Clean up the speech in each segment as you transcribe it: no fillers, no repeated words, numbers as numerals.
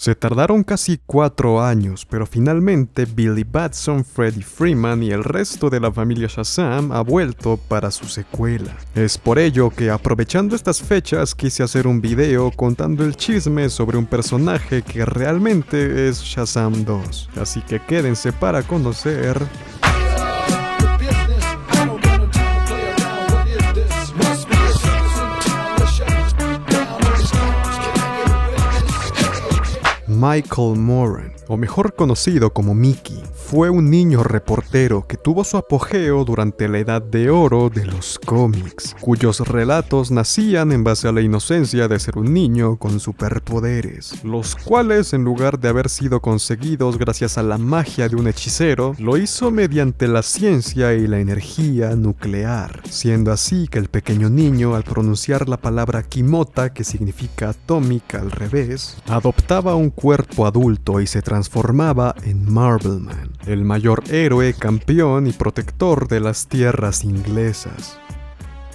Se tardaron casi 4 años, pero finalmente Billy Batson, Freddie Freeman y el resto de la familia Shazam ha vuelto para su secuela. Es por ello que, aprovechando estas fechas, quise hacer un video contando el chisme sobre un personaje que realmente es Shazam 2. Así que quédense para conocer Michael Moran, o mejor conocido como Mickey. Fue un niño reportero que tuvo su apogeo durante la edad de oro de los cómics, cuyos relatos nacían en base a la inocencia de ser un niño con superpoderes, los cuales, en lugar de haber sido conseguidos gracias a la magia de un hechicero, lo hizo mediante la ciencia y la energía nuclear, siendo así que el pequeño niño, al pronunciar la palabra Kimota, que significa atómica al revés, adoptaba un cuerpo adulto y se transformaba en Marbleman, el mayor héroe, campeón y protector de las tierras inglesas.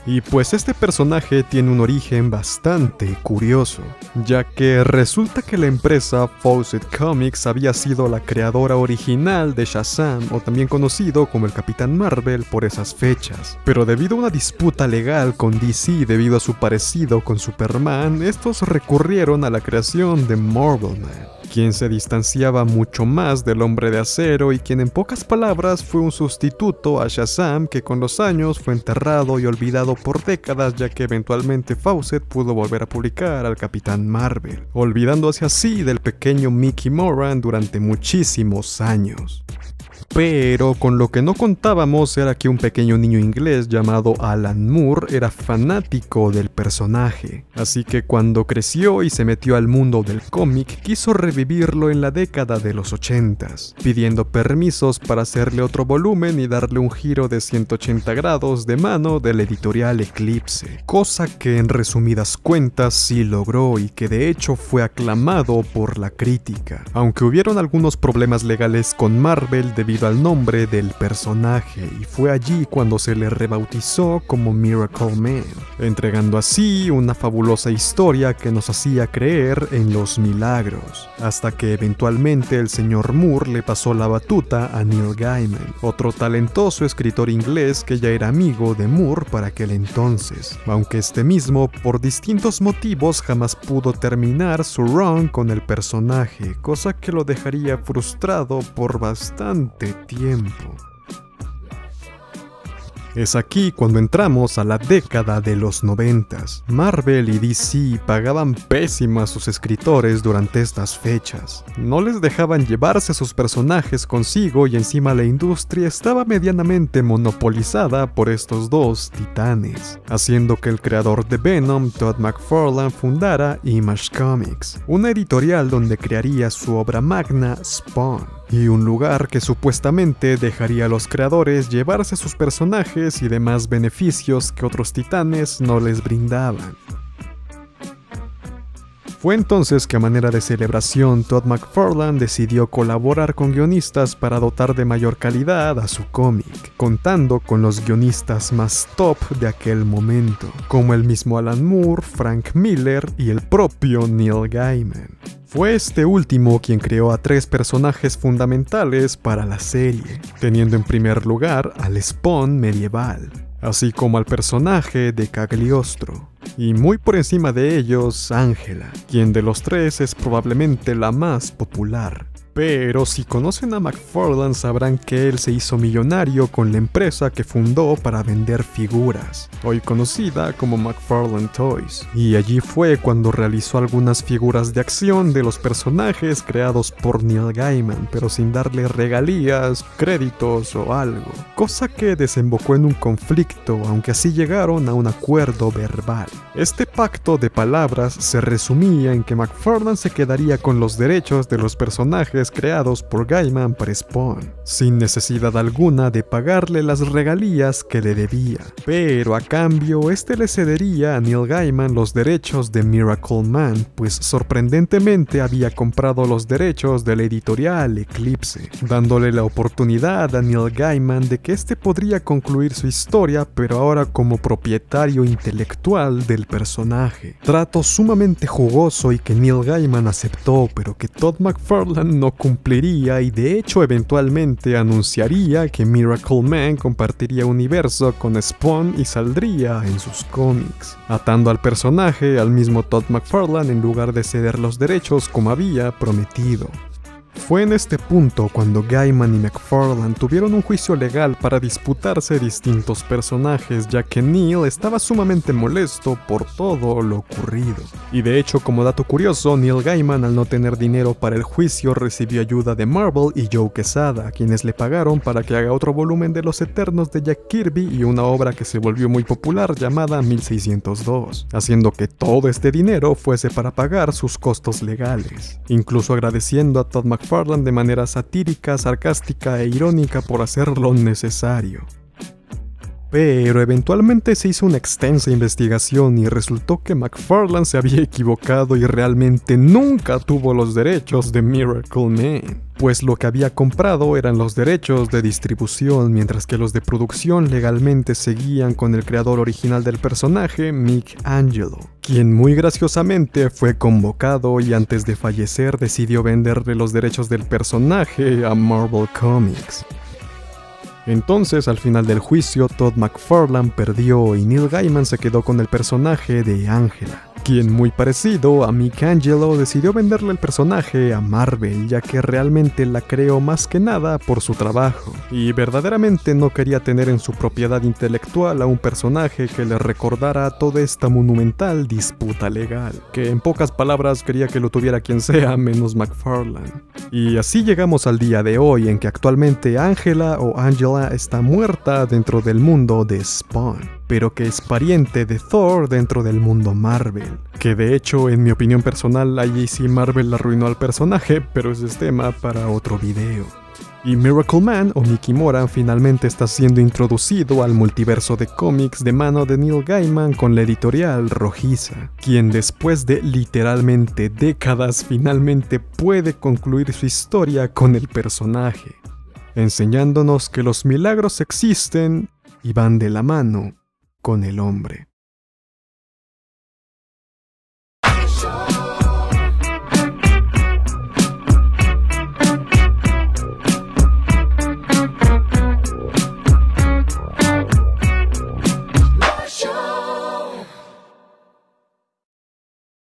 Y pues este personaje tiene un origen bastante curioso, ya que resulta que la empresa Fawcett Comics había sido la creadora original de Shazam, o también conocido como el Capitán Marvel, por esas fechas. Pero debido a una disputa legal con DC debido a su parecido con Superman, estos recurrieron a la creación de Marbleman, quien se distanciaba mucho más del Hombre de Acero y quien en pocas palabras fue un sustituto a Shazam que con los años fue enterrado y olvidado por décadas, ya que eventualmente Fawcett pudo volver a publicar al Capitán Marvel, olvidándose así del pequeño Mickey Moran durante muchísimos años. Pero con lo que no contábamos era que un pequeño niño inglés llamado Alan Moore era fanático del personaje, así que cuando creció y se metió al mundo del cómic quiso revivirlo en la década de los 80s, pidiendo permisos para hacerle otro volumen y darle un giro de 180 grados de mano del editorial Eclipse, cosa que en resumidas cuentas sí logró y que de hecho fue aclamado por la crítica, aunque hubieron algunos problemas legales con Marvel debido al nombre del personaje, y fue allí cuando se le rebautizó como Miracle Man, entregando así una fabulosa historia que nos hacía creer en los milagros, hasta que eventualmente el señor Moore le pasó la batuta a Neil Gaiman, otro talentoso escritor inglés que ya era amigo de Moore para aquel entonces, aunque este mismo por distintos motivos jamás pudo terminar su run con el personaje, cosa que lo dejaría frustrado por bastante tiempo. Es aquí cuando entramos a la década de los 90s. Marvel y DC pagaban pésimo a sus escritores durante estas fechas. No les dejaban llevarse sus personajes consigo y encima la industria estaba medianamente monopolizada por estos dos titanes, haciendo que el creador de Venom, Todd McFarlane, fundara Image Comics, una editorial donde crearía su obra magna Spawn, y un lugar que supuestamente dejaría a los creadores llevarse sus personajes y demás beneficios que otros titanes no les brindaban. Fue entonces que a manera de celebración Todd McFarlane decidió colaborar con guionistas para dotar de mayor calidad a su cómic, contando con los guionistas más top de aquel momento, como el mismo Alan Moore, Frank Miller y el propio Neil Gaiman. Fue este último quien creó a 3 personajes fundamentales para la serie, teniendo en primer lugar al Spawn medieval, así como al personaje de Cagliostro, y muy por encima de ellos Angela, quien de los 3 es probablemente la más popular. Pero si conocen a McFarlane sabrán que él se hizo millonario con la empresa que fundó para vender figuras, hoy conocida como McFarlane Toys, y allí fue cuando realizó algunas figuras de acción de los personajes creados por Neil Gaiman, pero sin darle regalías, créditos o algo, cosa que desembocó en un conflicto, aunque así llegaron a un acuerdo verbal. Este pacto de palabras se resumía en que McFarlane se quedaría con los derechos de los personajes personajes creados por Gaiman para Spawn, sin necesidad alguna de pagarle las regalías que le debía. Pero a cambio, este le cedería a Neil Gaiman los derechos de Miracle Man, pues sorprendentemente había comprado los derechos de la editorial Eclipse, dándole la oportunidad a Neil Gaiman de que este podría concluir su historia, pero ahora como propietario intelectual del personaje. Trato sumamente jugoso y que Neil Gaiman aceptó, pero que Todd McFarlane no cumpliría, y de hecho eventualmente anunciaría que Miracle Man compartiría universo con Spawn y saldría en sus cómics, atando al personaje al mismo Todd McFarlane en lugar de ceder los derechos como había prometido. Fue en este punto cuando Gaiman y McFarlane tuvieron un juicio legal para disputarse distintos personajes, ya que Neil estaba sumamente molesto por todo lo ocurrido. Y de hecho, como dato curioso, Neil Gaiman, al no tener dinero para el juicio, recibió ayuda de Marvel y Joe Quesada, quienes le pagaron para que haga otro volumen de Los Eternos de Jack Kirby y una obra que se volvió muy popular llamada 1602, haciendo que todo este dinero fuese para pagar sus costos legales, incluso agradeciendo a Todd McFarlane de manera satírica, sarcástica e irónica por hacer lo necesario. Pero eventualmente se hizo una extensa investigación y resultó que McFarlane se había equivocado y realmente nunca tuvo los derechos de Miracle Man, pues lo que había comprado eran los derechos de distribución, mientras que los de producción legalmente seguían con el creador original del personaje, Mick Angelo, quien muy graciosamente fue convocado y antes de fallecer decidió venderle los derechos del personaje a Marvel Comics. Entonces, al final del juicio, Todd McFarlane perdió y Neil Gaiman se quedó con el personaje de Angela, quien, muy parecido a Mick Angelo, decidió venderle el personaje a Marvel, ya que realmente la creó más que nada por su trabajo, y verdaderamente no quería tener en su propiedad intelectual a un personaje que le recordara toda esta monumental disputa legal, que en pocas palabras quería que lo tuviera quien sea menos McFarlane. Y así llegamos al día de hoy, en que actualmente Angela o Angela está muerta dentro del mundo de Spawn, pero que es pariente de Thor dentro del mundo Marvel, que de hecho, en mi opinión personal, allí sí Marvel arruinó al personaje, pero ese es tema para otro video. Y Miracle Man o Mickey Moran finalmente está siendo introducido al multiverso de cómics de mano de Neil Gaiman con la editorial Rojiza, quien después de literalmente décadas finalmente puede concluir su historia con el personaje, enseñándonos que los milagros existen y van de la mano con el hombre.